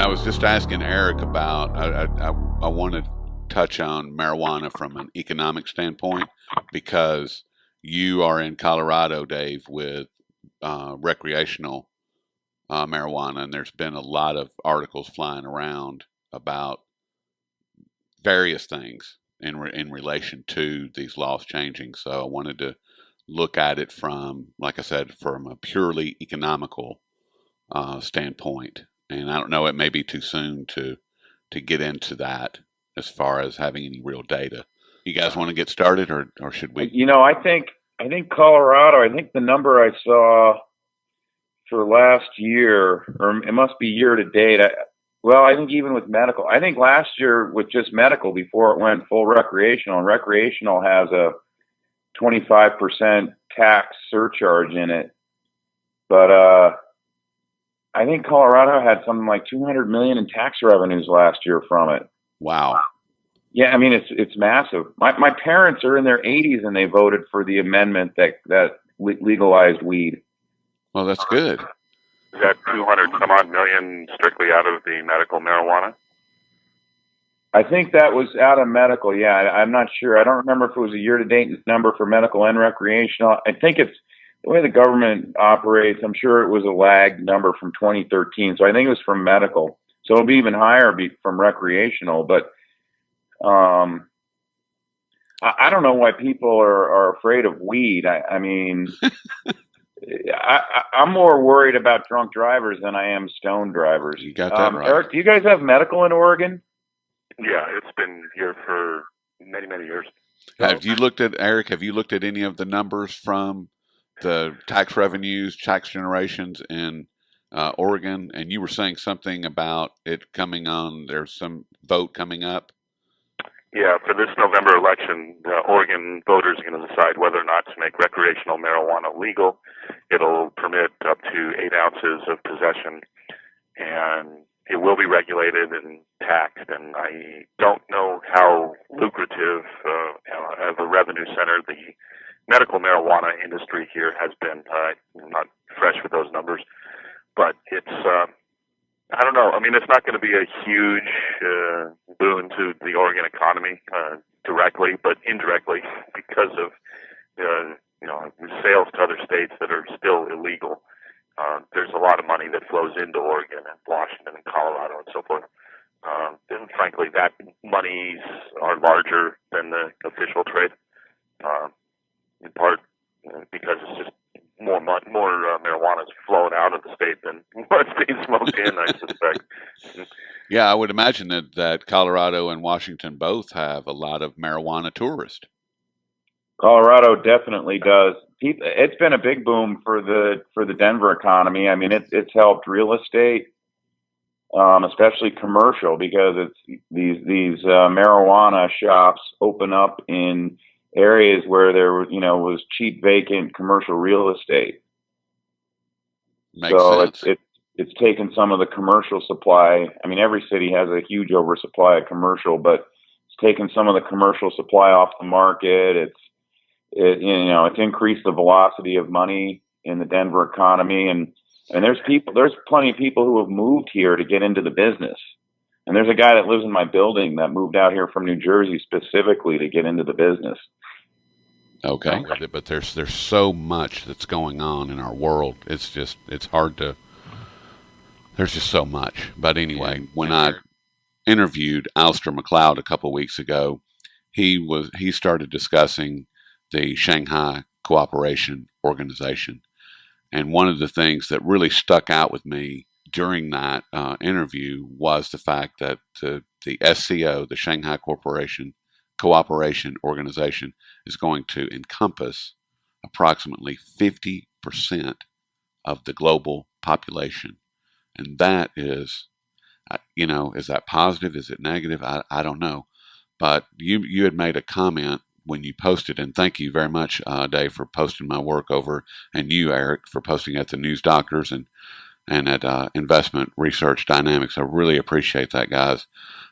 I was just asking Eric about. I want to touch on marijuana from an economic standpoint because you are in Colorado, Dave, with recreational marijuana, and there's been a lot of articles flying around about various things in relation to these laws changing. So I wanted to look at it from, like I said, from a purely economical standpoint. And I don't know, it may be too soon to get into that as far as having any real data. You guys want to get started, or should we? I think Colorado. I think the number I saw for last year, or it must be year to date. I think even with medical, I think last year with just medical before it went full recreational, and recreational has a 25% tax surcharge in it. But I think Colorado had something like 200 million in tax revenues last year from it. Wow. Yeah, I mean it's massive. My parents are in their 80s and they voted for the amendment that legalized weed. Well, that's good. Is that 200 some odd million strictly out of the medical marijuana? I think that was out of medical. Yeah, I'm not sure. I don't remember if it was a year-to-date number for medical and recreational. I think it's the way the government operates. I'm sure it was a lagged number from 2013. So I think it was from medical. So it'll be even higher from recreational. But I don't know why people are afraid of weed. I mean, I'm more worried about drunk drivers than I am stoned drivers. You got that right. Eric, do you guys have medical in Oregon? Yeah, it's been here for many, many years. Have you looked at, Eric, have you looked at any of the numbers from the tax revenues, tax generations in Oregon? And you were saying something about it coming on, there's some vote coming up. Yeah, for this November election, Oregon voters are going to decide whether or not to make recreational marijuana legal. It'll permit up to 8 ounces of possession, and it will be regulated and taxed. And I don't know how lucrative as a revenue center the medical marijuana industry here has been. I'm not fresh with those numbers, but it's I don't know. I mean, it's not going to be a huge boon to the Oregon economy directly, but indirectly because of sales to other states that are still illegal. There's a lot of money that flows into Oregon and Washington and Colorado and so forth. And frankly, that monies are larger than the official trade, in part because it's just more marijuana is flowing out of the state than what's being smoked in, I suspect. Yeah, I would imagine that Colorado and Washington both have a lot of marijuana tourists. Colorado definitely does. It's been a big boom for the Denver economy. I mean, it's helped real estate, especially commercial, because it's these marijuana shops open up in areas where there was cheap vacant commercial real estate. Makes sense. It's taken some of the commercial supply. I mean, every city has a huge oversupply of commercial, but it's taken some of the commercial supply off the market. It's increased the velocity of money in the Denver economy, and there's plenty of people who have moved here to get into the business. And there's a guy that lives in my building that moved out here from New Jersey specifically to get into the business. Okay, but there's so much that's going on in our world. It's hard to. There's just so much. But anyway, when I interviewed Alistair McLeod a couple of weeks ago, he started discussing the Shanghai Cooperation Organization, and one of the things that really stuck out with me during that interview was the fact that the SCO, the Shanghai Cooperation Organization, is going to encompass approximately 50% of the global population. And that is, is that positive? Is it negative? I don't know. But you had made a comment when you posted, and thank you very much, Dave, for posting my work over, and you, Eric, for posting at the News Doctors and at Investment Research Dynamics. I really appreciate that, guys.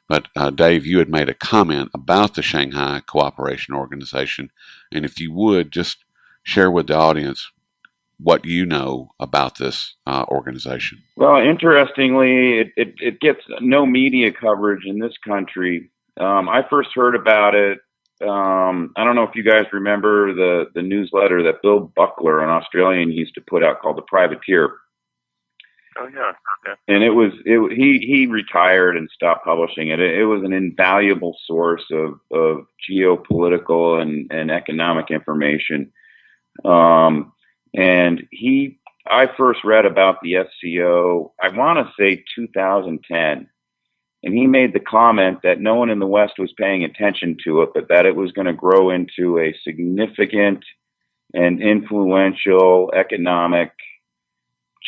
But Dave, you had made a comment about the Shanghai Cooperation Organization, and if you would just share with the audience what you know about this organization. Well, interestingly, it gets no media coverage in this country. I first heard about it. I don't know if you guys remember the newsletter that Bill Buckler, an Australian, used to put out called The Privateer. Oh yeah. And he retired and stopped publishing it. It was an invaluable source of geopolitical and economic information. And I first read about the SCO, I want to say 2010. And he made the comment that no one in the West was paying attention to it, but that it was going to grow into a significant and influential economic,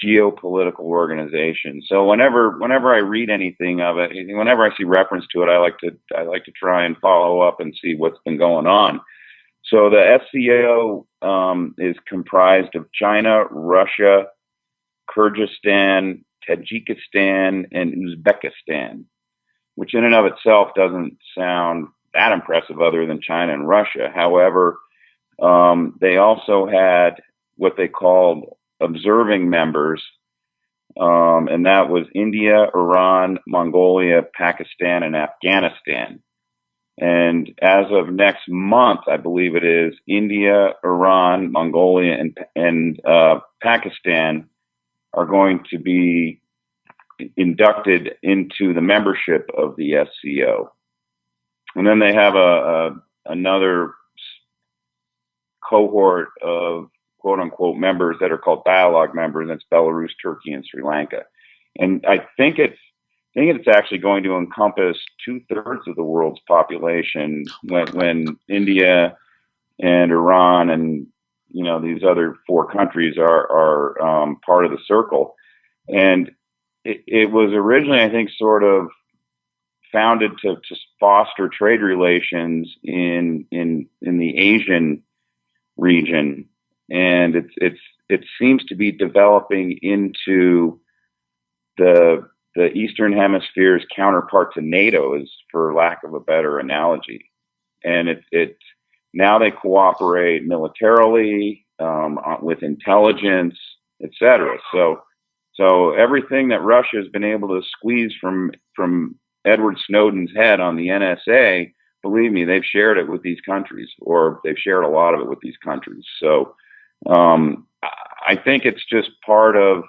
geopolitical organization. So whenever I read anything of it, whenever I see reference to it, I like to try and follow up and see what's been going on. So the SCO is comprised of China, Russia, Kyrgyzstan, Tajikistan, and Uzbekistan, which in and of itself doesn't sound that impressive other than China and Russia. However, they also had what they called observing members, and that was India, Iran, Mongolia, Pakistan, and Afghanistan. And as of next month, I believe it is, India, Iran, Mongolia, and Pakistan are going to be inducted into the membership of the SCO. And then they have another cohort of quote unquote members that are called dialogue members. That's Belarus, Turkey, and Sri Lanka. And I think it's actually going to encompass 2/3 of the world's population when India and Iran and these other 4 countries are part of the circle. And it was originally, I think, sort of founded to foster trade relations in the Asian region, and it seems to be developing into the Eastern Hemisphere's counterpart to NATO, is for lack of a better analogy. And it now they cooperate militarily, with intelligence, etc. So everything that Russia has been able to squeeze from Edward Snowden's head on the NSA, believe me, they've shared it with these countries, or they've shared a lot of it with these countries. So I think it's just part of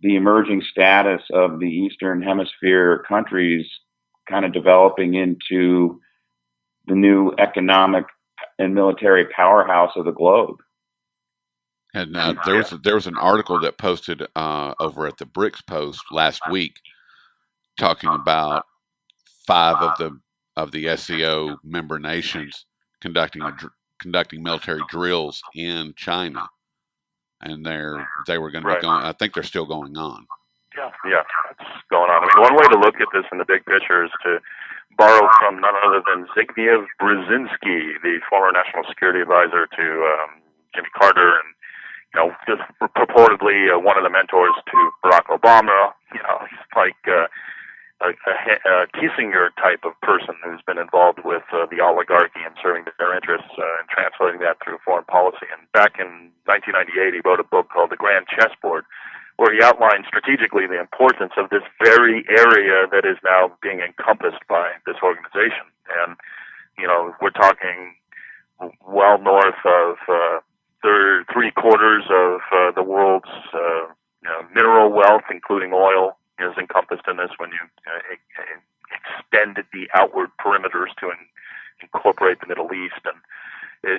the emerging status of the Eastern Hemisphere countries kind of developing into the new economic and military powerhouse of the globe. And there was an article that posted over at the BRICS Post last week talking about 5 of the SCO member nations conducting military drills in China, and they were going to be going. I think they're still going on. Yeah, that's going on. I mean, one way to look at this in the big picture is to borrow from none other than Zbigniew Brzezinski, the former national security advisor to Jimmy Carter, and just purportedly one of the mentors to Barack Obama. He's like a Kissinger type of person who's been involved with the oligarchy and serving their interests and translating that through foreign policy. And back in 1998, he wrote a book called The Grand Chessboard, where he outlined strategically the importance of this very area that is now being encompassed by this organization. And, we're talking well north of 3/4 of the world's mineral wealth, including oil, is encompassed in this when you extend the outward perimeters to incorporate the Middle East. And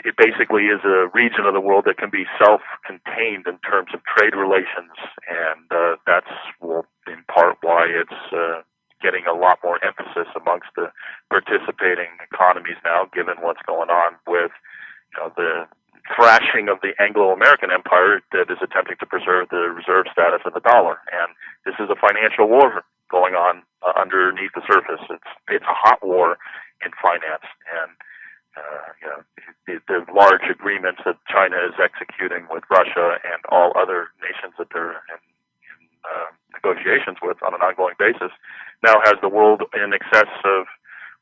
it basically is a region of the world that can be self-contained in terms of trade relations, and that's in part why it's getting a lot more emphasis amongst the participating economies now, given what's going on with the thrashing of the Anglo-American empire that is attempting to preserve the reserve status of the dollar. And this is a financial war going on underneath the surface. It's a hot war in finance, and the large agreements that China is executing with Russia and all other nations that they're in negotiations with on an ongoing basis now has the world in excess of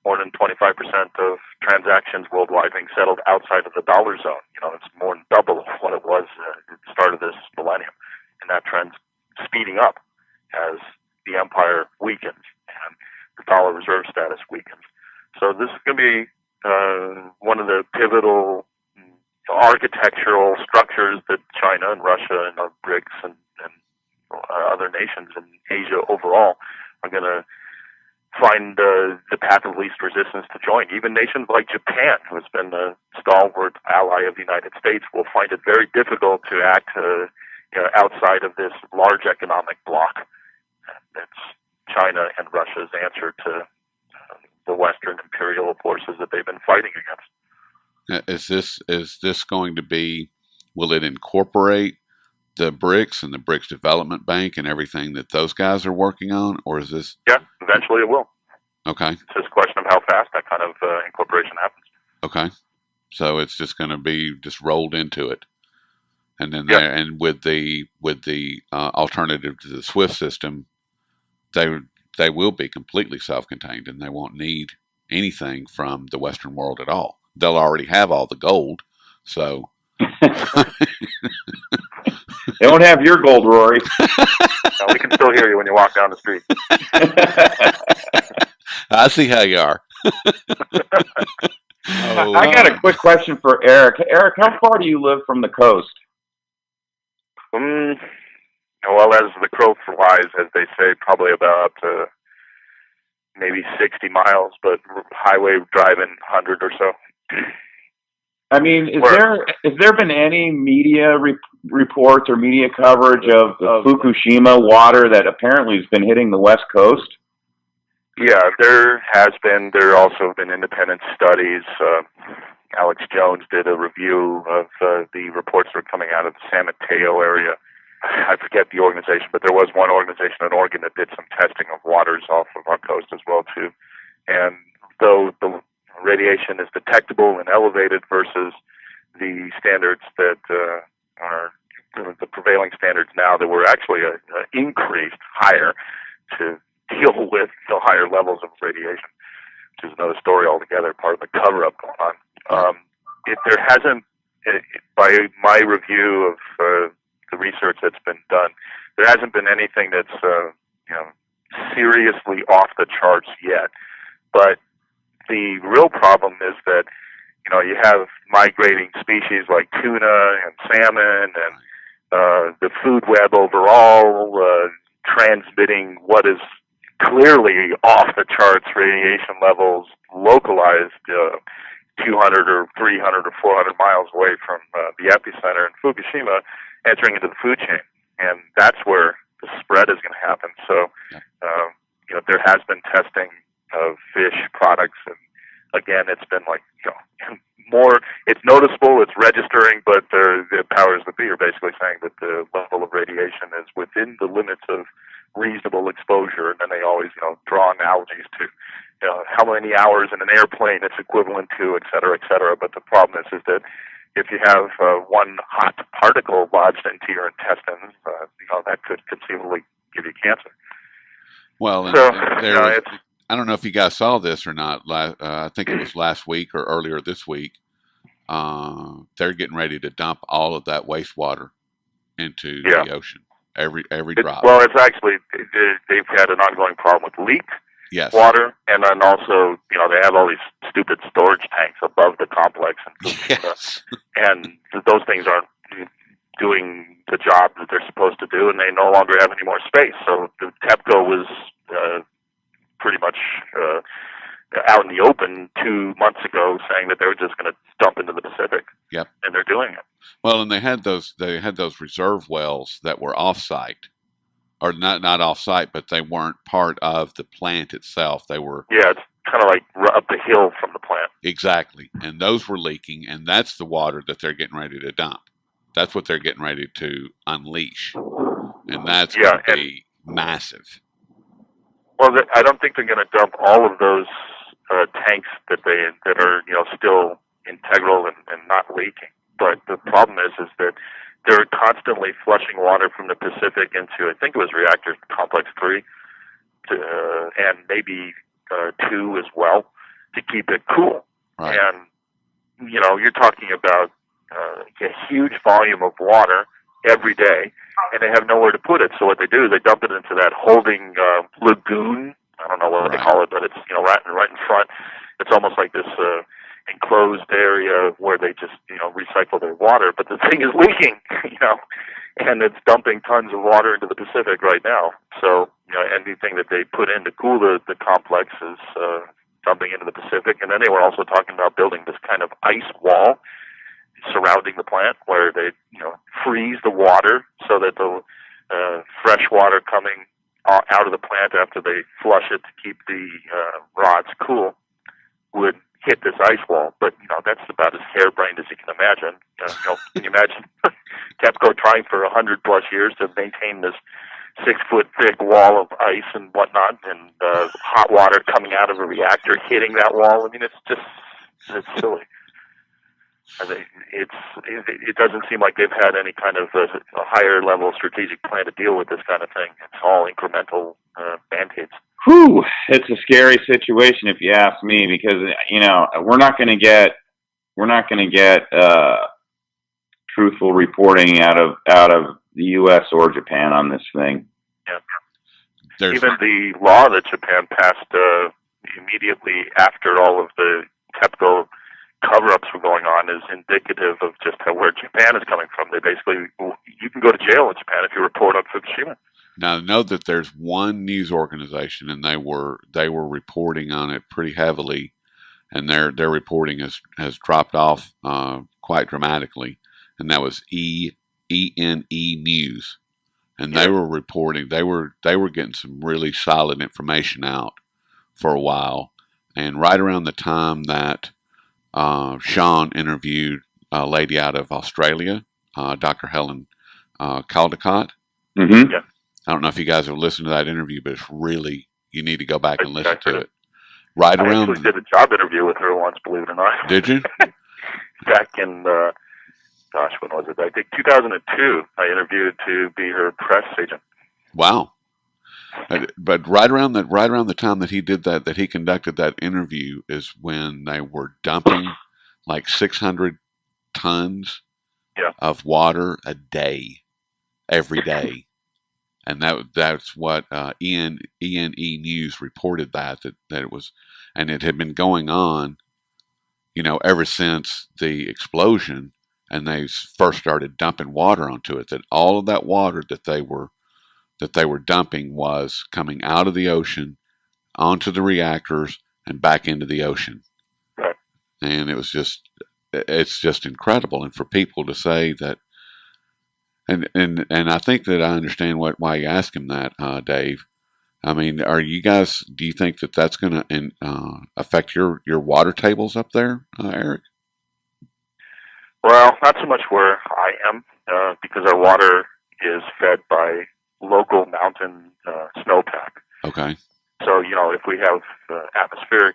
more than 25% of transactions worldwide being settled outside of the dollar zone. It's more than double what it was. It's architectural structures that China and Russia and BRICS and other nations in Asia overall are going to find the path of least resistance to join. Even nations like Japan, who has been a stalwart ally of the United States, will find it very difficult to act outside of this large economic bloc. That's China and Russia's answer to the Western imperial forces that they've been fighting against. Is this going to be? Will it incorporate the BRICS and the BRICS Development Bank and everything that those guys are working on, or is this? Yeah, eventually it will. Okay. It's just a question of how fast that kind of incorporation happens. Okay. So it's just going to be just rolled into it, and then there, and with the alternative to the SWIFT system, they will be completely self-contained, and they won't need anything from the Western world at all. They'll already have all the gold, so. They won't have your gold, Rory. No, we can still hear you when you walk down the street. I see how you are. I got a quick question for Eric. Eric, how far do you live from the coast? Well, as the crow flies, as they say, probably about maybe 60 miles, but highway driving 100 or so. I mean, has there been any media reports or media coverage of the Fukushima water that apparently has been hitting the West Coast? Yeah, there has been. There also have been independent studies. Alex Jones did a review of the reports that are coming out of the San Mateo area. I forget the organization, but there was one organization in Oregon that did some testing of waters off of our coast as well, too. And though the radiation is detectable and elevated versus the standards that are the prevailing standards now, that were actually increased higher to deal with the higher levels of radiation, which is another story altogether, part of the cover-up going on. There hasn't, by my review of the research that's been done, there hasn't been anything that's seriously off the charts yet. But the real problem is that you have migrating species like tuna and salmon and the food web overall transmitting what is clearly off the charts radiation levels localized 200 or 300 or 400 miles away from the epicenter in Fukushima, entering into the food chain. And that's where the spread is going to happen. So, there has been testing of fish products, and again, it's been more. It's noticeable, it's registering, but the powers that be are basically saying that the level of radiation is within the limits of reasonable exposure, and then they always draw analogies to how many hours in an airplane it's equivalent to, et cetera, et cetera. But the problem is that if you have one hot particle lodged into your intestines, that could conceivably give you cancer. Well, I don't know if you guys saw this or not. I think it was last week or earlier this week. They're getting ready to dump all of that wastewater into the ocean. Every drop. Well, it's actually they've had an ongoing problem with leak water, and then also they have all these stupid storage tanks above the complex, and those things aren't doing the job that they're supposed to do, and they no longer have any more space. So the TEPCO was pretty much out in the open 2 months ago, saying that they were just going to dump into the Pacific. Yep, and they're doing it. Well, and they had those reserve wells that were off-site, or not off-site, but they weren't part of the plant itself. They were. Yeah, it's kind of like up the hill from the plant. Exactly, and those were leaking, and that's the water that they're getting ready to dump. That's what they're getting ready to unleash, and that's going to be massive. Well, I don't think they're going to dump all of those tanks that are still integral and not leaking. But the problem is that they're constantly flushing water from the Pacific into, I think it was reactor complex 3, and maybe 2 as well, to keep it cool. Right. And you're talking about a huge volume of water every day, and they have nowhere to put it. So what they do is they dump it into that holding lagoon. I don't know what they call it, but it's right in front. It's almost like this enclosed area where they just, recycle their water. But the thing is leaking, and it's dumping tons of water into the Pacific right now. So, anything that they put in to cool the complex is dumping into the Pacific. And then they were also talking about building this kind of ice wall surrounding the plant where they, freeze the water so that the fresh water coming out of the plant after they flush it to keep the rods cool would hit this ice wall. But, that's about as harebrained as you can imagine. Can you imagine TEPCO trying for 100+ years to maintain this 6-foot thick wall of ice and whatnot, and hot water coming out of a reactor hitting that wall? I mean, it's silly. It doesn't seem like they've had any kind of a higher level strategic plan to deal with this kind of thing. It's all incremental band-aids. Whew, it's a scary situation if you ask me, because we're not going to get truthful reporting out of the U.S. or Japan on this thing. Yeah. Even the law that Japan passed immediately after all of the TEPCO cover-ups were going on is indicative of just where Japan is coming from. They basically, you can go to jail in Japan if you report on Fukushima. Now, I know that there's one news organization, and they were reporting on it pretty heavily, and their reporting has dropped off quite dramatically, and that was ENE News, and they were reporting they were getting some really solid information out for a while, and right around the time that Sean interviewed a lady out of Australia, Dr. Helen Caldecott. Mm-hmm. Yeah. I don't know if you guys have listened to that interview, but it's really, you need to go back and listen to it. Right around. I actually did a job interview with her once, believe it or not. Did you? Back in, when was it? I think 2002. I interviewed to be her press agent. Wow. But right around the time that he did that he conducted that interview is when they were dumping like 600 tons of water a day, every day. And that's what ENE News reported that it was, and it had been going on, ever since the explosion, and they first started dumping water onto it. That all of that water that they were dumping was coming out of the ocean onto the reactors and back into the ocean. Right. And it's just incredible. And for people to say that. And I think that I understand why you ask him that, Dave. I mean, do you think that that's going to affect your water tables up there, Eric? Well, not so much where I am, because our water is fed by local mountain snowpack. Okay. So, if we have atmospheric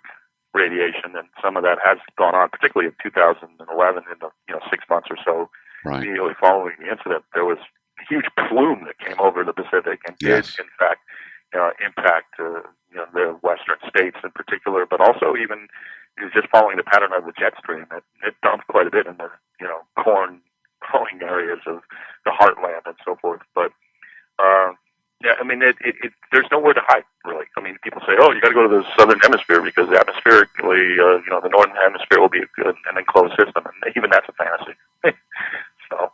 radiation, and some of that has gone on, particularly in 2011, in the 6 months or so, right, immediately following the incident, there was a huge plume that came over the Pacific and did, in fact, impact the western states in particular, but also even just following the pattern of the jet stream. It dumped quite a bit in the corn growing areas of the heartland and so forth. But there's nowhere to hide, really. I mean, people say, "Oh, you got to go to the southern hemisphere because atmospherically, the northern hemisphere will be an enclosed system," and even that's a fantasy. So,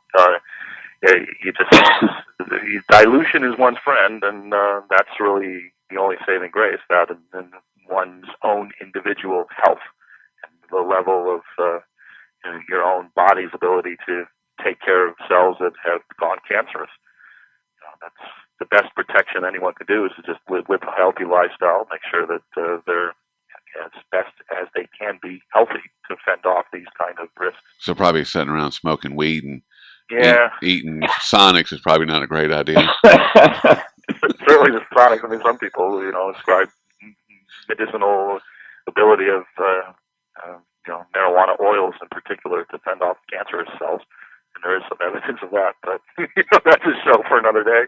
dilution is one's friend, and that's really the only saving grace, that and one's own individual health and the level of your own body's ability to take care of cells that have gone cancerous. That's the best protection anyone could do, is to just live a healthy lifestyle, make sure that they're as best as they can be healthy to fend off these kind of risks. So probably sitting around smoking weed and eating Sonics is probably not a great idea. Certainly the Sonics. I mean, some people, ascribe medicinal ability of, marijuana oils in particular to fend off cancerous cells. And there is some evidence of that, but that's a show for another day.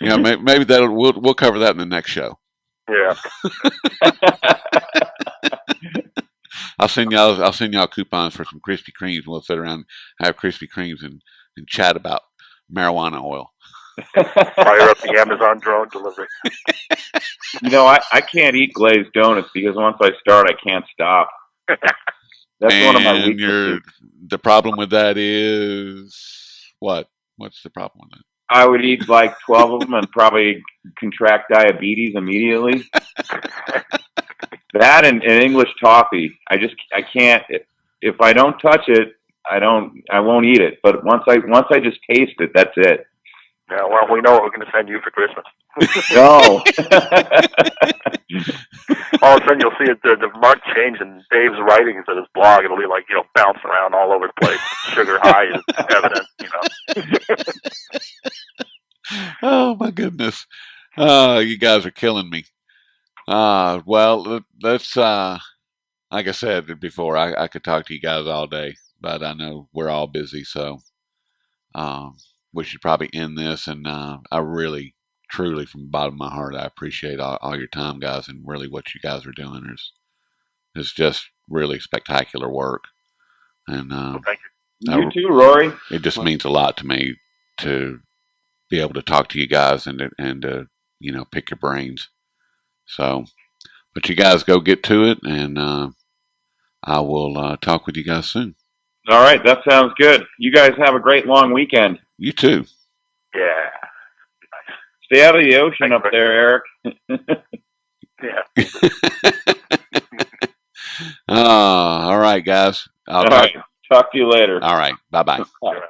Maybe we'll cover that in the next show. Yeah. I'll send y'all coupons for some Krispy Kremes. We'll sit around, have Krispy Kremes, and chat about marijuana oil. Fire up the Amazon drone delivery. I can't eat glazed donuts because once I start, I can't stop. That's one of my weaknesses. The problem with that is what? What's the problem with it? I would eat like 12 of them and probably contract diabetes immediately. That and English toffee. I can't. If I don't touch it, I won't eat it. But once I just taste it, that's it. Yeah, well, we know what we're going to send you for Christmas. No. All of a sudden, you'll see the marked change in Dave's writings at his blog. It'll be like, bouncing around all over the place. Sugar high is evident, Oh, my goodness. You guys are killing me. Well, let's, like I said before, I could talk to you guys all day, but I know we're all busy, so we should probably end this. And I really, truly, from the bottom of my heart, I appreciate all your time, guys, and really what you guys are doing is just really spectacular work. And well, thank you. You too, Rory. It just means a lot to me to be able to talk to you guys and pick your brains. So, but you guys go get to it, and I will talk with you guys soon. All right, that sounds good. You guys have a great long weekend. You too. Yeah. Stay out of the ocean up there, Eric. Yeah. All right, guys. All right. Talk to you later. All right. Bye-bye. All right.